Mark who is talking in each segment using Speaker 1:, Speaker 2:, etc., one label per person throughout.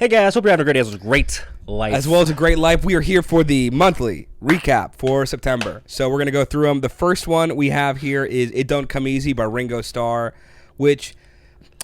Speaker 1: Hey guys, hope you're having a great day. It was a great life.
Speaker 2: As well as a great life. We are here for the monthly recap for September. So we're going to go through them. The first one we have here is It Don't Come Easy by Ringo Starr, which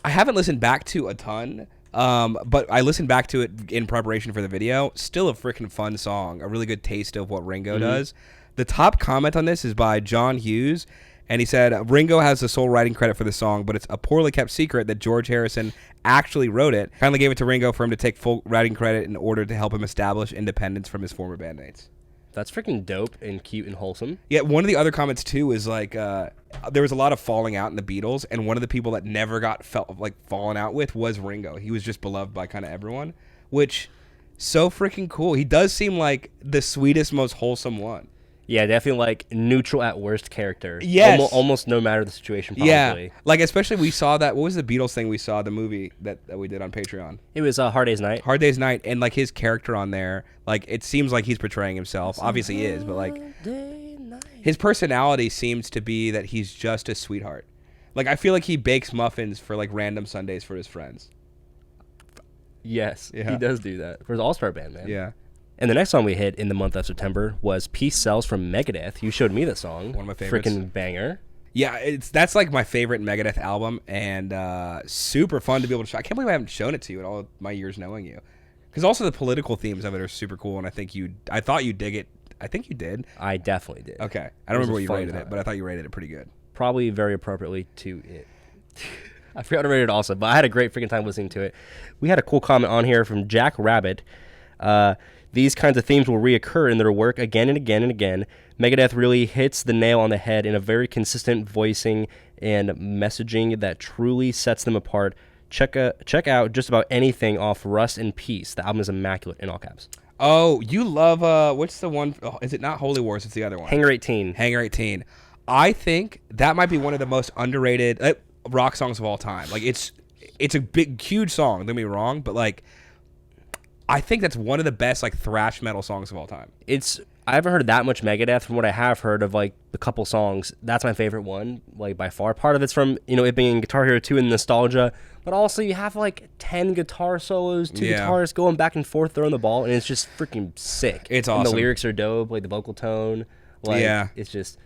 Speaker 2: I haven't listened back to a ton, but I listened back to it in preparation for the video. Still a freaking fun song. A really good taste of what Ringo does. The top comment on this is by John Hughes. And he said, Ringo has the sole writing credit for the song, but it's a poorly kept secret that George Harrison actually wrote it. Kindly gave it to Ringo for him to take full writing credit in order to help him establish independence from his former bandmates.
Speaker 1: That's freaking dope and cute and wholesome.
Speaker 2: Yeah, one of the other comments, too, is like, there was a lot of falling out in the Beatles, and one of the people that never got fallen out with was Ringo. He was just beloved by kind of everyone, which, so freaking cool. He does seem like the sweetest, most wholesome one.
Speaker 1: Yeah, definitely like neutral at worst character.
Speaker 2: Yes.
Speaker 1: Almost no matter the situation, probably.
Speaker 2: Yeah. Like, especially we saw that, what was the Beatles thing we saw, the movie that we did on Patreon?
Speaker 1: It was Hard Day's Night.
Speaker 2: Hard Day's Night, and like his character on there, like it seems like he's portraying himself. Obviously he is, but like his personality seems to be that he's just a sweetheart. Like I feel like he bakes muffins for like random Sundays for his friends.
Speaker 1: Yes,
Speaker 2: Yeah.
Speaker 1: he does do that. For the All-Star Band, man.
Speaker 2: Yeah.
Speaker 1: And the next song we hit in the month of September was Peace Sells from Megadeth. You showed me that song.
Speaker 2: One of my favorites.
Speaker 1: Freaking banger.
Speaker 2: Yeah, that's like my favorite Megadeth album, and super fun to be able to show. I can't believe I haven't shown it to you in all my years knowing you. Because also the political themes of it are super cool, and I thought you'd dig it. I think you did.
Speaker 1: I definitely did.
Speaker 2: Okay. I don't remember what you rated it, but I thought you rated it pretty good.
Speaker 1: Probably very appropriately to it. I forgot to rate it also, but I had a great freaking time listening to it. We had a cool comment on here from Jack Rabbit. These kinds of themes will reoccur in their work again and again and again. Megadeth really hits the nail on the head in a very consistent voicing and messaging that truly sets them apart. Check out just about anything off Rust in Peace. The album is immaculate in all caps.
Speaker 2: Oh, you love, what's the one? Oh, is it not Holy Wars? It's the other one.
Speaker 1: Hangar 18.
Speaker 2: Hangar 18. I think that might be one of the most underrated rock songs of all time. Like, it's a big, huge song, don't get me wrong, but like, I think that's one of the best like thrash metal songs of all time.
Speaker 1: I haven't heard that much Megadeth. From what I have heard of like a couple songs, that's my favorite one, like by far. Part of it's from it being Guitar Hero 2 and nostalgia, but also you have like 10 guitar solos, two guitarists going back and forth throwing the ball, and it's just freaking sick.
Speaker 2: It's awesome.
Speaker 1: And the lyrics are dope, like the vocal tone, it's just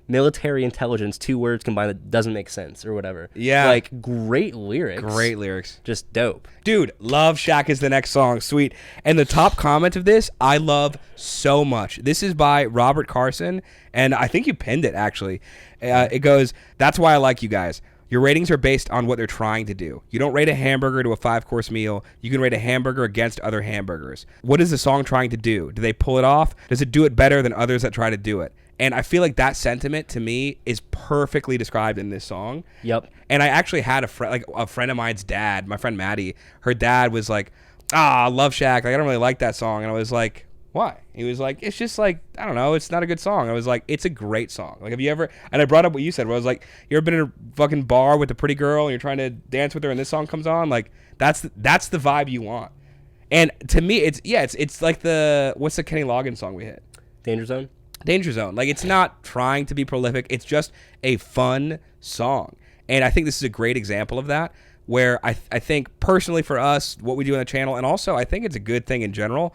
Speaker 1: military intelligence, 2 words combined that doesn't make sense or whatever.
Speaker 2: Yeah.
Speaker 1: Like great lyrics.
Speaker 2: Great lyrics.
Speaker 1: Just dope.
Speaker 2: Dude, Love Shack is the next song. Sweet. And the top comment of this, I love so much. This is by Robert Carson, and I think you pinned it, actually. It goes, "That's why I like you guys. Your ratings are based on what they're trying to do. You don't rate a hamburger to a 5-course meal. You can rate a hamburger against other hamburgers. What is the song trying to do? Do they pull it off? Does it do it better than others that try to do it?" And I feel like that sentiment, to me, is perfectly described in this song.
Speaker 1: Yep.
Speaker 2: And I actually had a friend of mine's dad, my friend Maddie, her dad was like, Love Shack, like, I don't really like that song. And I was like, why? He was like, it's just like, I don't know, it's not a good song. I was like, it's a great song. Like, have you ever, and I brought up what you said, where I was like, you ever been in a fucking bar with a pretty girl and you're trying to dance with her and this song comes on? Like, that's the vibe you want. And to me, it's like what's the Kenny Loggins song we hit?
Speaker 1: Danger Zone?
Speaker 2: Danger Zone. Like, it's not trying to be prolific. It's just a fun song. And I think this is a great example of that, where I think personally for us, what we do on the channel, and also I think it's a good thing in general,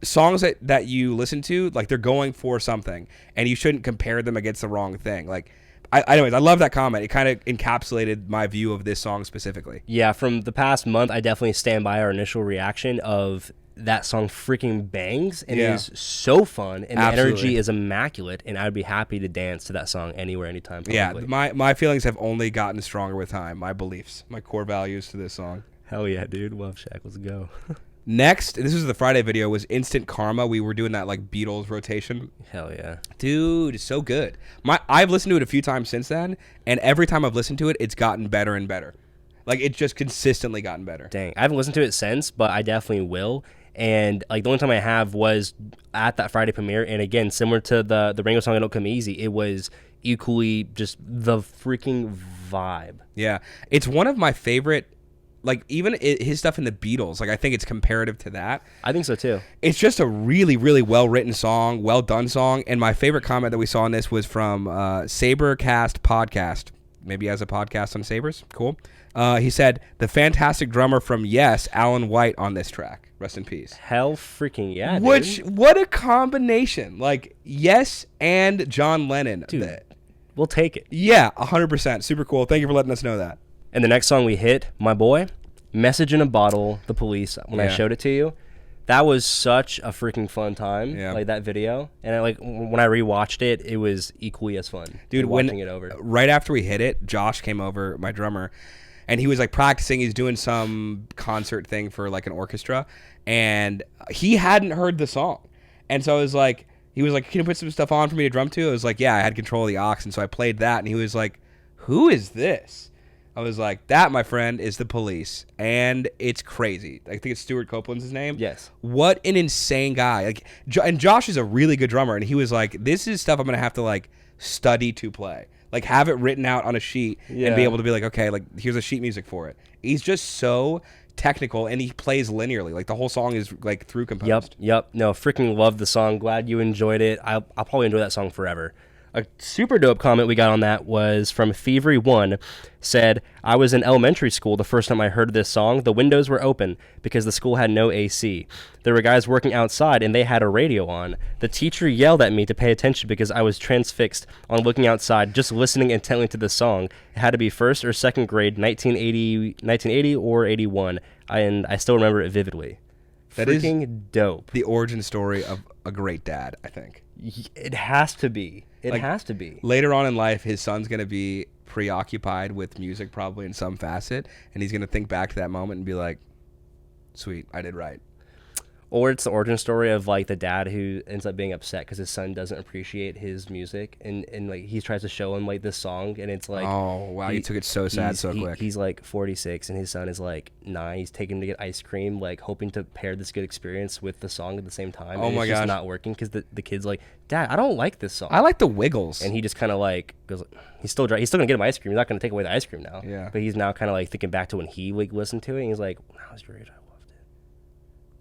Speaker 2: songs that you listen to, like, they're going for something, and you shouldn't compare them against the wrong thing. Like, anyways, I love that comment. It kind of encapsulated my view of this song specifically.
Speaker 1: Yeah, from the past month, I definitely stand by our initial reaction of that song freaking bangs and is so fun, and the energy is immaculate, and I'd be happy to dance to that song anywhere, anytime. Probably.
Speaker 2: Yeah, my feelings have only gotten stronger with time. My beliefs, my core values to this song.
Speaker 1: Hell yeah, dude. Love Shack. Let's go.
Speaker 2: Next, this was the Friday video, was Instant Karma. We were doing that like Beatles rotation.
Speaker 1: Hell yeah.
Speaker 2: Dude, it's so good. I've listened to it a few times since then, and every time I've listened to it, it's gotten better and better. Like, it's just consistently gotten better.
Speaker 1: Dang. I haven't listened to it since, but I definitely will. And like the only time I have was at that Friday premiere, and again, similar to the Ringo song "It Don't Come Easy," it was equally just the freaking vibe.
Speaker 2: Yeah, it's one of my favorite. Like, even his stuff in the Beatles, like, I think it's comparative to that.
Speaker 1: I think so too.
Speaker 2: It's just a really, really well written song, well done song. And my favorite comment that we saw in this was from Sabercast Podcast. maybe he has a podcast on Sabres. Cool. He said, the fantastic drummer from Yes, Alan White, on this track. Rest in peace.
Speaker 1: Hell freaking yeah, dude.
Speaker 2: What a combination. Like, Yes and John Lennon.
Speaker 1: Dude, we'll take it.
Speaker 2: Yeah, 100%. Super cool. Thank you for letting us know that.
Speaker 1: And the next song we hit, my boy, Message in a Bottle, The Police, when I showed it to you. That was such a freaking fun time, like that video. And when I rewatched it, it was equally as fun.
Speaker 2: Dude,
Speaker 1: watching it over.
Speaker 2: Right after we hit it, Josh came over, my drummer, and he was like practicing. He's doing some concert thing for like an orchestra, and he hadn't heard the song. And so I was like, he was like, can you put some stuff on for me to drum to? I was like, yeah, I had control of the aux. And so I played that, and he was like, who is this? I was like, that, my friend, is The Police, and it's crazy. I think it's Stuart Copeland's his name.
Speaker 1: Yes.
Speaker 2: What an insane guy. Like, and Josh is a really good drummer, and he was like, this is stuff I'm going to have to, like, study to play. Like, have it written out on a sheet and be able to be like, okay, like, here's a sheet music for it. He's just so technical, and he plays linearly. Like, the whole song is, like, through composed.
Speaker 1: Yep. No, freaking love the song. Glad you enjoyed it. I'll probably enjoy that song forever. A super dope comment we got on that was from Thievery1, said, I was in elementary school the first time I heard this song. The windows were open because the school had no AC. There were guys working outside and they had a radio on. The teacher yelled at me to pay attention because I was transfixed on looking outside, just listening intently to the song. It had to be first or second grade, 1980 or 81, and I still remember it vividly.
Speaker 2: That
Speaker 1: freaking
Speaker 2: is
Speaker 1: dope.
Speaker 2: The origin story of a great dad, I think.
Speaker 1: It has to be. It has to be.
Speaker 2: Later on in life, his son's going to be preoccupied with music probably in some facet, and he's going to think back to that moment and be like, sweet, I did right.
Speaker 1: Or it's the origin story of like the dad who ends up being upset because his son doesn't appreciate his music, and like he tries to show him like this song, and it's like,
Speaker 2: oh wow, you took it so sad so quick.
Speaker 1: He's like 46 and his son is like 9. He's taking him to get ice cream, like hoping to pair this good experience with the song at the same time.
Speaker 2: Oh my gosh,
Speaker 1: it's just not working because the kid's like, Dad, I don't like this song.
Speaker 2: I like the Wiggles.
Speaker 1: And he just kind of like goes, he's still gonna get him ice cream. He's not gonna take away the ice cream now.
Speaker 2: Yeah.
Speaker 1: But he's now kind of like thinking back to when he like listened to it, and he's like, that was great.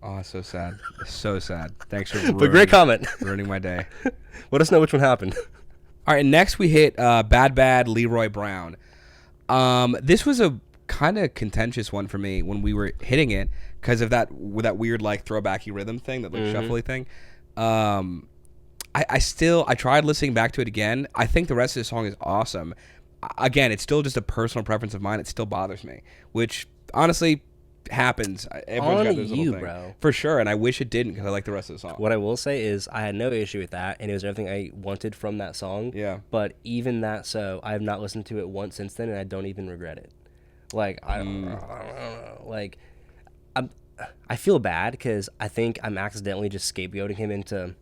Speaker 2: Oh, so sad. So sad. Thanks for
Speaker 1: but great comment.
Speaker 2: Ruining my day.
Speaker 1: Let us know which one happened.
Speaker 2: All right, next we hit Bad Leroy Brown. This was a kind of contentious one for me when we were hitting it because of that weird like throwbacky rhythm thing, that like shuffly thing. I tried listening back to it again. I think the rest of the song is awesome. Again, it's still just a personal preference of mine. It still bothers me, which honestly happens. Everyone's got this little thing.
Speaker 1: Bro.
Speaker 2: For sure, and I wish it didn't because I like the rest of the song.
Speaker 1: What I will say is I had no issue with that, and it was everything I wanted from that song.
Speaker 2: Yeah.
Speaker 1: But even that, so I have not listened to it once since then, and I don't even regret it. Like I don't know. Like I feel bad because I think I'm accidentally just scapegoating him into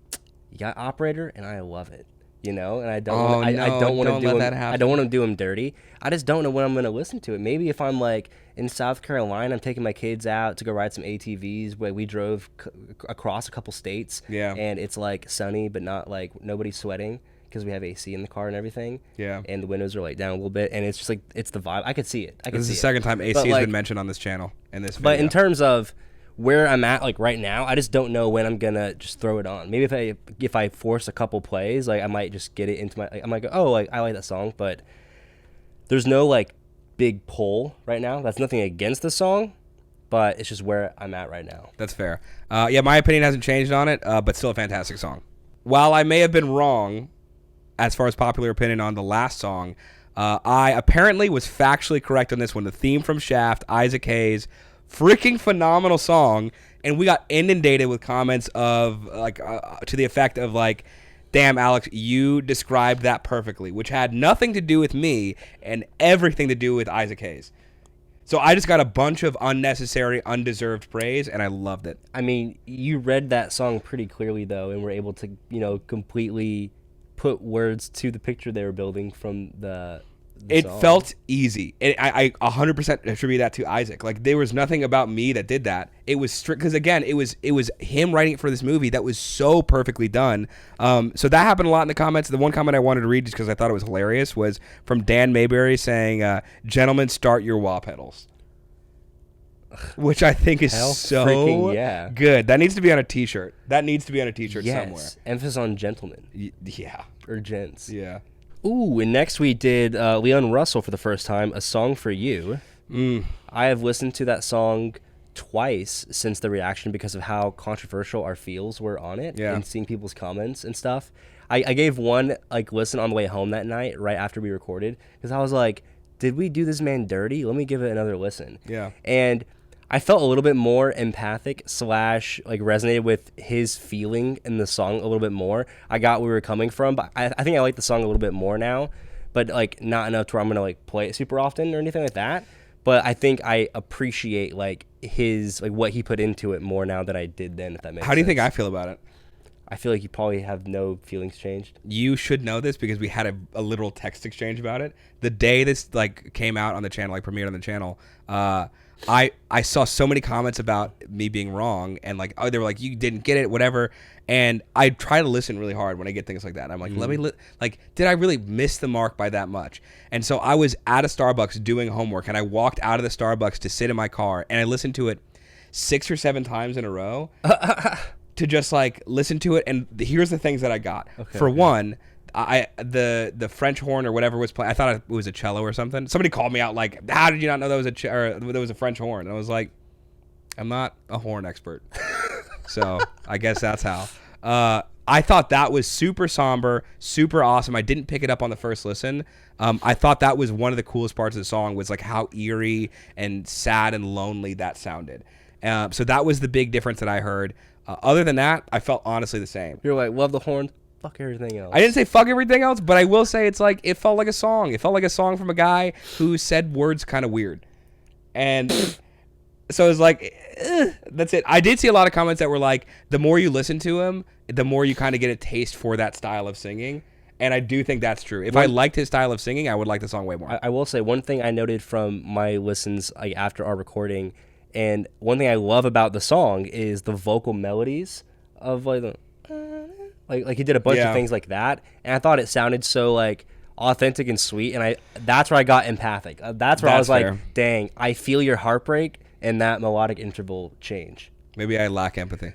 Speaker 1: yacht operator, and I love it. You know, and I don't. I don't want to do him. I don't want to do him dirty. I just don't know when I'm going to listen to it. Maybe if I'm like in South Carolina, I'm taking my kids out to go ride some ATVs. Where we drove across a couple states.
Speaker 2: Yeah.
Speaker 1: And it's like sunny, but not like nobody's sweating because we have AC in the car and everything.
Speaker 2: Yeah.
Speaker 1: And the windows are like down a little bit, and it's just like it's the vibe. I could see it.
Speaker 2: This is the second time AC has been mentioned on this channel in this video.
Speaker 1: But in terms of where I'm at like right now, I just don't know when I'm gonna just throw it on. Maybe if I force a couple plays, like I might just get it into my. I might go, oh, like I like that song, but there's no like big pull right now. That's nothing against the song, but it's just where I'm at right now.
Speaker 2: That's fair. Yeah, my opinion hasn't changed on it, but still a fantastic song. While I may have been wrong as far as popular opinion on the last song, I apparently was factually correct on this one. The theme from Shaft, Isaac Hayes. Freaking phenomenal song, and we got inundated with comments of like to the effect of like, damn Alex, you described that perfectly, which had nothing to do with me and everything to do with Isaac Hayes. So I just got a bunch of unnecessary, undeserved praise, and I loved it.
Speaker 1: I mean, you read that song pretty clearly though, and were able to, you know, completely put words to the picture they were building from the song.
Speaker 2: Felt easy. I 100% attribute that to Isaac. Like there was nothing about me that did that. It was strict because again, it was him writing it for this movie that was so perfectly done. So that happened a lot in the comments. The one comment I wanted to read just because I thought it was hilarious was from Dan Mayberry saying, "Gentlemen, start your wah pedals," which I think is so good. That needs to be on a T-shirt. Somewhere.
Speaker 1: Emphasis on gentlemen.
Speaker 2: Yeah.
Speaker 1: Or gents.
Speaker 2: Yeah.
Speaker 1: Ooh, and next we did Leon Russell for the first time, A Song for You. I have listened to that song twice since the reaction because of how controversial our feels were on it and seeing people's comments and stuff. I gave one listen on the way home that night right after we recorded because I was like, did we do this man dirty? Let me give it another listen.
Speaker 2: Yeah.
Speaker 1: And I felt a little bit more empathic / resonated with his feeling in the song a little bit more. I got where we were coming from, but I think I like the song a little bit more now, but not enough to where I'm going to play it super often or anything like that. But I think I appreciate his what he put into it more now than I did then, if that makes sense.
Speaker 2: How do you think I feel about it?
Speaker 1: I feel like you probably have no feelings changed.
Speaker 2: You should know this because we had a literal text exchange about it. The day this came out on the channel, premiered on the channel, I saw so many comments about me being wrong and they were like, you didn't get it, whatever. And I try to listen really hard when I get things like that. And I'm like, let me did I really miss the mark by that much? And so I was at a Starbucks doing homework and I walked out of the Starbucks to sit in my car and I listened to it 6 or 7 times in a row to just listen to it. And here's the things that I got. One, the French horn or whatever was playing. I thought it was a cello or something. Somebody called me out how did you not know that was a French horn? And I was like, I'm not a horn expert. So I guess that's how. I thought that was super somber, super awesome. I didn't pick it up on the first listen. I thought that was one of the coolest parts of the song was how eerie and sad and lonely that sounded. So that was the big difference that I heard. Other than that, I felt honestly the same.
Speaker 1: You're like, love the horn, fuck everything else.
Speaker 2: I didn't say fuck everything else, but I will say it's it felt like a song. It felt like a song from a guy who said words kind of weird. And so it was that's it. I did see a lot of comments that were the more you listen to him, the more you kind of get a taste for that style of singing. And I do think that's true. If I liked his style of singing, I would like the song way more.
Speaker 1: I will say one thing I noted from my listens after our recording, and one thing I love about the song is the vocal melodies of he did a bunch of things like that, and I thought it sounded so authentic and sweet, and that's where I got empathic. That's where I was fair. Dang, I feel your heartbreak and that melodic interval change.
Speaker 2: Maybe I lack empathy.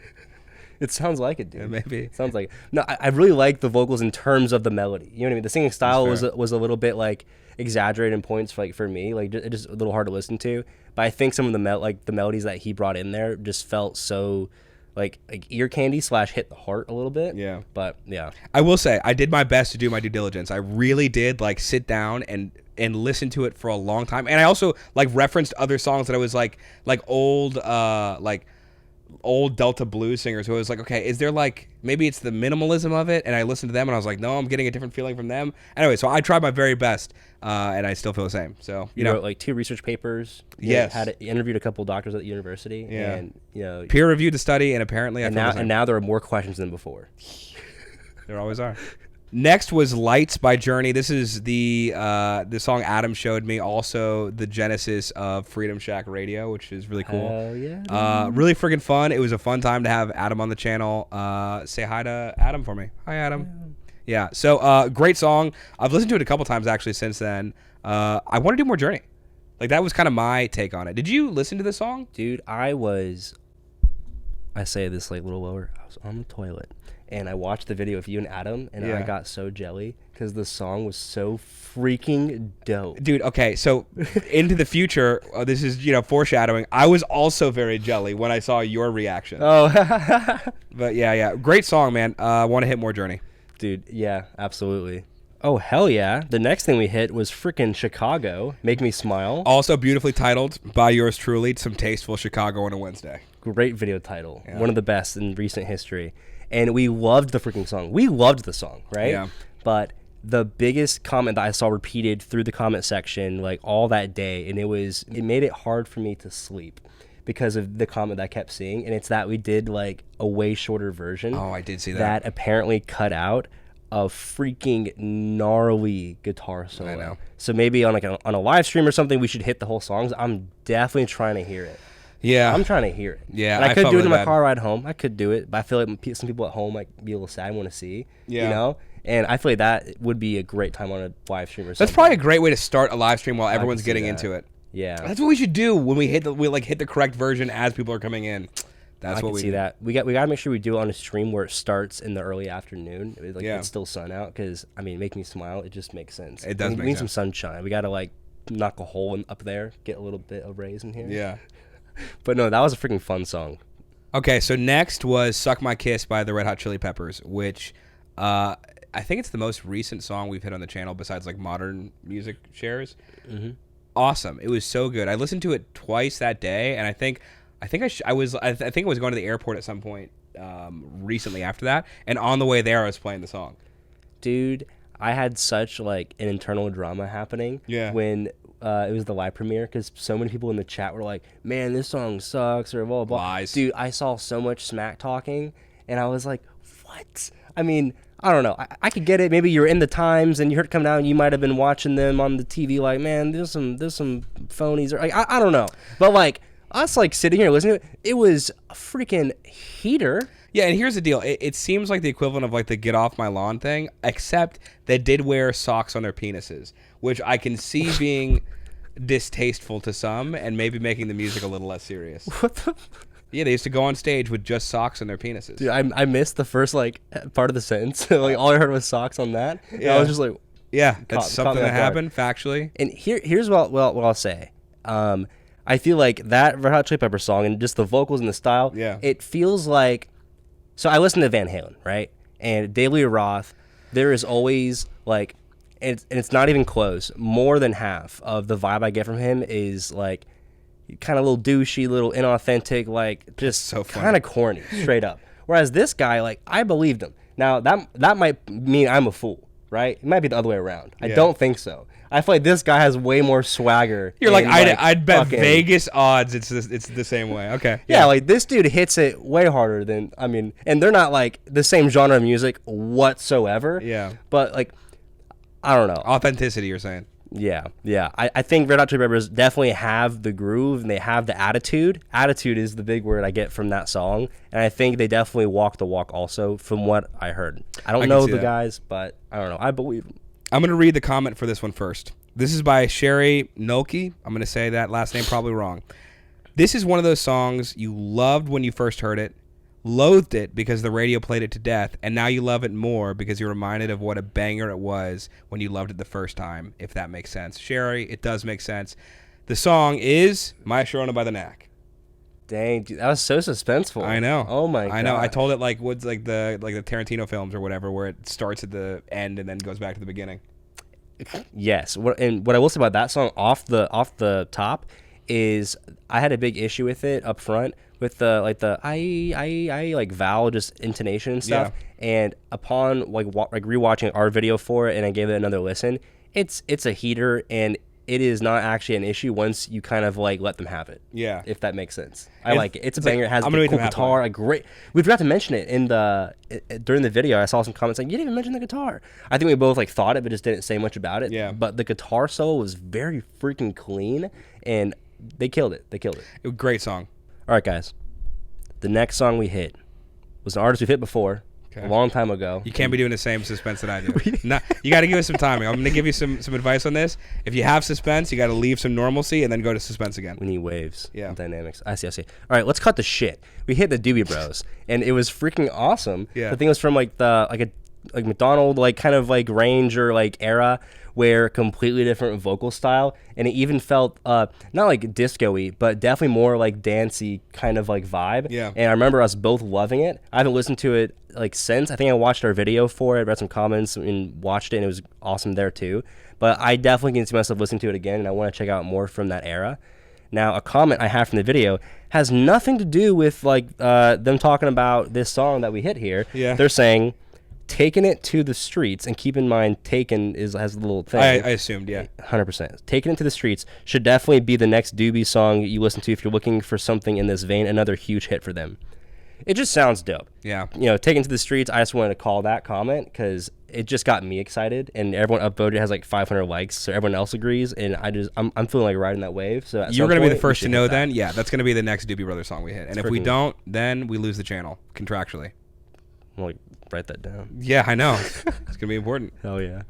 Speaker 1: It sounds like it, dude.
Speaker 2: Yeah, maybe.
Speaker 1: It sounds like it. No, I really like the vocals in terms of the melody. You know what I mean? The singing style was a little bit exaggerated in points for me. It's just a little hard to listen to. But I think some of the melodies that he brought in there just felt so ear candy / hit the heart a little bit.
Speaker 2: Yeah.
Speaker 1: But yeah.
Speaker 2: I will say I did my best to do my due diligence. I really did sit down and listen to it for a long time. And I also referenced other songs that I was old Delta blues singers who I was okay, is there maybe it's the minimalism of it? And I listened to them and I was no, I'm getting a different feeling from them. Anyway, so I tried my very best and I still feel the same. So,
Speaker 1: you wrote 2 research papers.
Speaker 2: Yes.
Speaker 1: Interviewed a couple doctors at the university.
Speaker 2: Yeah.
Speaker 1: And,
Speaker 2: peer reviewed the study and apparently
Speaker 1: and now there are more questions than before.
Speaker 2: There always are. Next was Lights by Journey. This is the song Adam showed me, also the genesis of Freedom Shack Radio, which is really cool.
Speaker 1: Hell yeah.
Speaker 2: Really freaking fun. It was a fun time to have Adam on the channel. Say hi to Adam for me. Hi, Adam. Yeah. So great song. I've listened to it a couple times actually since then. I want to do more Journey. That was kind of my take on it. Did you listen to the song?
Speaker 1: Dude, I say this a little lower. I was on the toilet. And I watched the video of you and Adam, and I got so jelly because the song was so freaking dope.
Speaker 2: Dude, okay, so into the future, this is, foreshadowing. I was also very jelly when I saw your reaction.
Speaker 1: Oh.
Speaker 2: But yeah. Great song, man. I want to hit more Journey.
Speaker 1: Dude, yeah, absolutely. Oh, hell yeah. The next thing we hit was freaking Chicago, Make Me Smile.
Speaker 2: Also beautifully titled by yours truly, Some Tasteful Chicago on a Wednesday.
Speaker 1: Great video title. Yeah. One of the best in recent history. And we loved the freaking song. We loved the song, right?
Speaker 2: Yeah.
Speaker 1: But the biggest comment that I saw repeated through the comment section, all that day, and it made it hard for me to sleep because of the comment that I kept seeing. And it's that we did a way shorter version.
Speaker 2: Oh, I did see that.
Speaker 1: That apparently cut out a freaking gnarly guitar solo.
Speaker 2: I know.
Speaker 1: So maybe on on a live stream or something, we should hit the whole songs. I'm definitely trying to hear it.
Speaker 2: Yeah.
Speaker 1: I'm trying to hear it.
Speaker 2: Yeah.
Speaker 1: And I could do it in my car ride home. I could do it. But I feel like some people at home might be a little sad and want to see.
Speaker 2: Yeah.
Speaker 1: And I feel like that would be a great time on a live stream or something.
Speaker 2: That's probably a great way to start a live stream while everyone's getting into it.
Speaker 1: Yeah.
Speaker 2: That's what we should do when we hit the correct version as people are coming in. That's
Speaker 1: I
Speaker 2: what
Speaker 1: can
Speaker 2: we
Speaker 1: see
Speaker 2: need.
Speaker 1: that. We got to make sure we do it on a stream where it starts in the early afternoon. Like
Speaker 2: Yeah.
Speaker 1: it's still sun out because I mean, make me smile. It just makes sense.
Speaker 2: It does
Speaker 1: we
Speaker 2: make
Speaker 1: need some
Speaker 2: sense.
Speaker 1: sunshine. We got to like knock a hole up there, get a little bit of rays in here.
Speaker 2: Yeah.
Speaker 1: But no, that was a freaking fun song.
Speaker 2: Okay, so next was "Suck My Kiss" by the Red Hot Chili Peppers, which I think it's the most recent song we've hit on the channel besides like modern music shares.
Speaker 1: Mm-hmm.
Speaker 2: Awesome! It was so good. I listened to it twice that day, and I think I was going to the airport at some point recently after that, and on the way there I was playing the song.
Speaker 1: Dude, I had such like an internal drama happening when it was the live premiere because so many people in the chat were like, man, this song sucks or blah, blah, blah.
Speaker 2: Lies.
Speaker 1: Dude, I saw so much smack talking and I was like, what? I mean, I don't know. I could get it. Maybe you're in the times and you heard it come out and you might have been watching them on the TV like, man, there's some phonies. Or like, I don't know. But like us like sitting here listening to it, it was a freaking heater.
Speaker 2: Yeah, and here's the deal. It seems like the equivalent of like the "get off my lawn" thing, except they did wear socks on their penises, which I can see being distasteful to some and maybe making the music a little less serious.
Speaker 1: What the?
Speaker 2: Yeah, they used to go on stage with just socks on their penises.
Speaker 1: Dude, I missed the first like part of the sentence. Like all I heard was socks on that. And I was just like,
Speaker 2: yeah,
Speaker 1: caught
Speaker 2: that's something
Speaker 1: me
Speaker 2: that
Speaker 1: off guard.
Speaker 2: happened factually.
Speaker 1: And here's what I'll say. I feel like that Red Hot Chili Pepper song and just the vocals and the style.
Speaker 2: Yeah.
Speaker 1: It feels like. So I listen to Van Halen, right? And Daily Roth, there is always like, and it's not even close. More than half of the vibe I get from him is like, kind of a little douchey, little inauthentic, like just
Speaker 2: so funny.
Speaker 1: kind of corny, straight up. Whereas this guy, like, I believed him. Now that might mean I'm a fool, right? It might be the other way around. I don't think so. I feel like this guy has way more swagger.
Speaker 2: You're like,
Speaker 1: and,
Speaker 2: I'd bet
Speaker 1: fucking-
Speaker 2: Vegas odds it's the same way. Okay.
Speaker 1: Yeah, like this dude hits it way harder than and they're not like the same genre of music whatsoever.
Speaker 2: Yeah.
Speaker 1: But like, I don't know.
Speaker 2: Authenticity, you're saying.
Speaker 1: Yeah. I think Red Hot Chili Peppers definitely have the groove and they have the attitude. Attitude is the big word I get from that song, and I think they definitely walk the walk. Also, from what I heard, I don't know the guys, but I don't know. I believe them.
Speaker 2: I'm going to read the comment for this one first. This is by Sherry Nolke. I'm going to say that last name probably wrong. This is one of those songs you loved when you first heard it, loathed it because the radio played it to death, and now you love it more because you're reminded of what a banger it was when you loved it the first time, if that makes sense. Sherry, it does make sense. The song is My Sharona by the Knack.
Speaker 1: Dang, dude, that was so suspenseful.
Speaker 2: I know.
Speaker 1: Oh my god.
Speaker 2: I know. I told it like what's like the Tarantino films or whatever, where it starts at the end and then goes back to the beginning.
Speaker 1: Yes. What I will say about that song off the top is I had a big issue with it up front with the I like vowel just intonation and stuff.
Speaker 2: Yeah.
Speaker 1: And upon like rewatching our video for it and I gave it another listen, it's a heater and it is not actually an issue once you kind of like let them have it.
Speaker 2: Yeah.
Speaker 1: If that makes sense. I like it. It's a banger. It has
Speaker 2: I'm
Speaker 1: a
Speaker 2: gonna
Speaker 1: cool
Speaker 2: meet them
Speaker 1: guitar, a great. We forgot to mention it in during the video. I saw some comments like, you didn't even mention the guitar. I think we both like thought it, but just didn't say much about it.
Speaker 2: Yeah.
Speaker 1: But the guitar solo was very freaking clean, and they killed it.
Speaker 2: Great song.
Speaker 1: All right, guys. The next song we hit was an artist we've hit before.
Speaker 2: Okay.
Speaker 1: A long time ago.
Speaker 2: You can't be doing the same suspense that I do. You got to give us some timing. I'm going to give you some advice on this. If you have suspense, you got to leave some normalcy and then go to suspense again.
Speaker 1: We need waves.
Speaker 2: Yeah.
Speaker 1: And dynamics. I see. All right, let's cut the shit. We hit the Doobie Bros, and it was freaking awesome.
Speaker 2: Yeah.
Speaker 1: The thing was from like McDonald like kind of like range or like era where completely different vocal style, and it even felt not like disco-y, but definitely more like dancey kind of like vibe.
Speaker 2: Yeah.
Speaker 1: And I remember us both loving it. I haven't listened to it like since. I think I watched our video for it, read some comments, and watched it, and it was awesome there too. But I definitely can see myself listening to it again, and I want to check out more from that era. Now, a comment I have from the video has nothing to do with like them talking about this song that we hit here.
Speaker 2: Yeah.
Speaker 1: They're saying, taking it to the streets, and keep in mind, taken has a little thing.
Speaker 2: I assumed, yeah.
Speaker 1: 100%. Taking it to the streets should definitely be the next Doobie song you listen to if you're looking for something in this vein. Another huge hit for them. It just sounds dope.
Speaker 2: Yeah.
Speaker 1: You know, taken to the streets. I just wanted to call that comment because it just got me excited, and everyone upvoted. It has like 500 likes, so everyone else agrees, and I'm feeling like riding that wave. So
Speaker 2: You're going to be the first to know then? Yeah, that's going to be the next Doobie Brothers song we hit. And if we don't, then we lose the channel contractually.
Speaker 1: I'm like, write that down.
Speaker 2: Yeah, I know. It's going to be important.
Speaker 1: Hell yeah.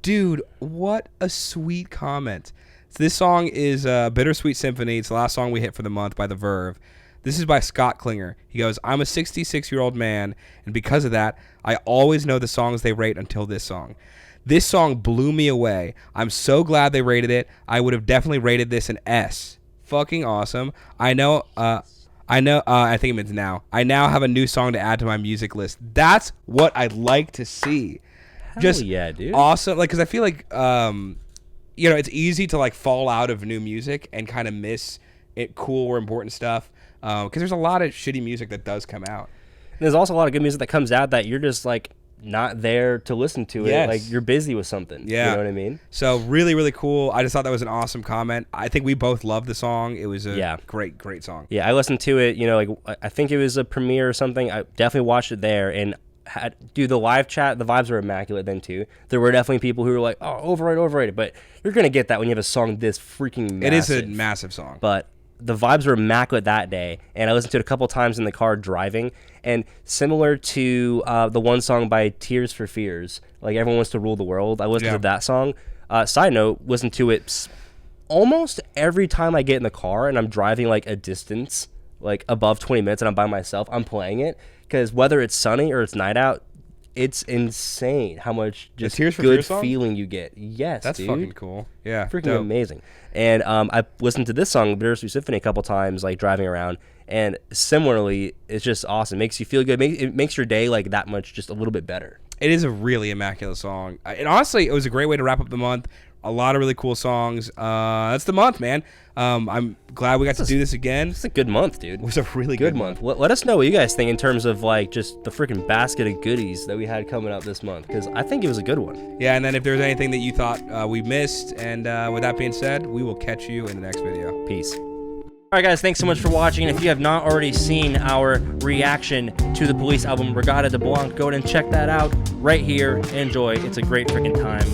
Speaker 2: Dude, what a sweet comment. So this song is Bittersweet Symphony. It's the last song we hit for the month by The Verve. This is by Scott Klinger. He goes, I'm a 66-year-old man, and because of that, I always know the songs they rate until this song. This song blew me away. I'm so glad they rated it. I would have definitely rated this an S. Fucking awesome. I think it means now. I now have a new song to add to my music list. That's what I'd like to see.
Speaker 1: Hell
Speaker 2: Just
Speaker 1: yeah, dude.
Speaker 2: Awesome. Like, because I feel like, it's easy to like fall out of new music and kind of miss it cool or important stuff. Because there's a lot of shitty music that does come out.
Speaker 1: And there's also a lot of good music that comes out that you're just like not there to listen to it. Like you're busy with something.
Speaker 2: Yeah.
Speaker 1: You know what I mean?
Speaker 2: So really, really cool. I just thought that was an awesome comment. I think we both loved the song. It was a great song.
Speaker 1: Yeah, I listened to it, like I think it was a premiere or something. I definitely watched it there and the live chat, the vibes were immaculate then too. There were definitely people who were like, oh, overrated. But you're going to get that when you have a song this freaking massive.
Speaker 2: It is a massive song.
Speaker 1: But the vibes were immaculate that day, and I listened to it a couple times in the car driving, and similar to the one song by Tears for Fears, like Everyone Wants to Rule the World, I listened to that song. Side note, listen to it almost every time I get in the car and I'm driving like a distance, like above 20 minutes and I'm by myself, I'm playing it, because whether it's sunny or it's night out, it's insane how much just good feeling you get. Yes,
Speaker 2: that's
Speaker 1: dude.
Speaker 2: Fucking cool. Yeah,
Speaker 1: freaking amazing. And I listened to this song, Bittersweet Symphony, a couple times, like driving around. And similarly, it's just awesome. It makes you feel good. It makes your day like that much just a little bit better.
Speaker 2: It is a really immaculate song. And honestly, it was a great way to wrap up the month. A lot of really cool songs. That's the month, man. I'm glad we got to do this again.
Speaker 1: It's a good month, dude.
Speaker 2: It was a really good month.
Speaker 1: Let us know what you guys think in terms of like just the freaking basket of goodies that we had coming up this month, because I think it was a good one.
Speaker 2: Yeah, and then if there's anything that you thought we missed, and with that being said, we will catch you in the next video.
Speaker 1: Peace. All right, guys, thanks so much for watching. If you have not already seen our reaction to the Police album, Regatta de Blanc, go ahead and check that out right here. Enjoy. It's a great freaking time.